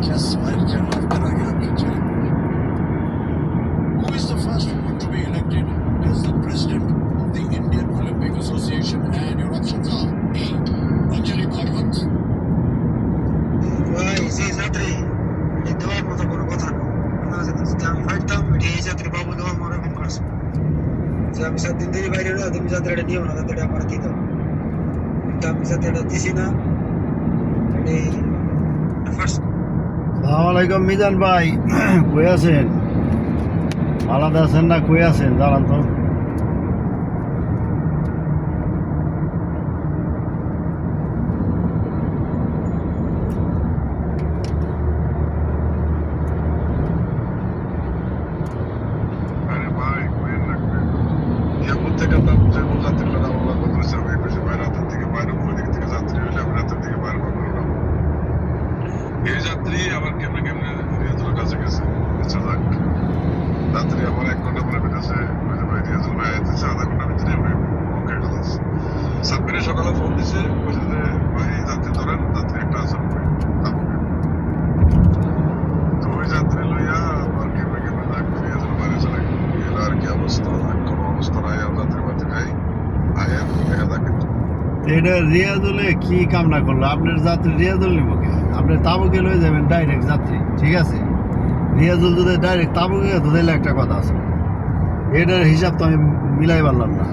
क्या स्माइल क्या लाफ्टर आ गया आपके चेहरे पर Who is the first woman to be elected as the president of the Indian Olympic Association? And your options are A. Anjali Bhagwat, ভাই যে যাত্রী এই দেওয়ার মতো কোনো কথা না আমি ফাইটতাম এই যাত্রী বাবু দেওয়া মনে ফোন করছে যে আমি 7 দিন ধরে বাইরে রয়ে তুমি যাত্রাটা নিও না যাত্রাটা আমার দিত কিন্তু আমি যাত্রাটা দিছি না এই ফার্স্ট। আসসালামু আলাইকুম মিজান ভাই, কই আছেন? আলাদা আছেন না কই আছেন জানান তো। আরে ভাই কোয়েন রাখবে ইয়ামত থেকে তার যে যাত্রীরা আমরা কথা বলেছি আমি বেশি বাইরে রাতের দিকে বাইরে কোন দিক থেকে যাত্রী হইলে আমি রাতের দিকে বাইরে পাবো না। এই যাত্রী আবার কেমনে কেমনে রিয়াজুলের কাছে গেছে আচ্ছা যাক যাত্রী আমার 1 ঘন্টা পরে বেরোছে ভাই রিয়াজুল ভাই আইতেছে আধা ঘন্টা ভিতরে আমি ওকে খালাস সাব্বিরে সকালে ফোন দিছে বলছে যে ভাই যাত্রী ধরেন যাত্রী একটা আছে তো ওই যাত্রী লইয়া আবার কেমনে কেমনে যাক রিয়াজুল বাইরে চলে গেল আর কি অবস্থা কোনো অবস্থা নাই আর যাত্রী বাতি নাই আয়া দেখা যাক কিন্তু এটা রিয়াজুলে কি কামনা করলো? আপনার যাত্রী রিয়াজুল নিব কে? আপনি তাবুকে লয়ে যাবেন ডাইরেক্ট যাত্রী, ঠিক আছে? রিয়াজুল যদি ডাইরেক্ট তাবুকে তো তাহলে একটা কথা আছে, এটার হিসাব তো আমি মিলাই পারলাম না।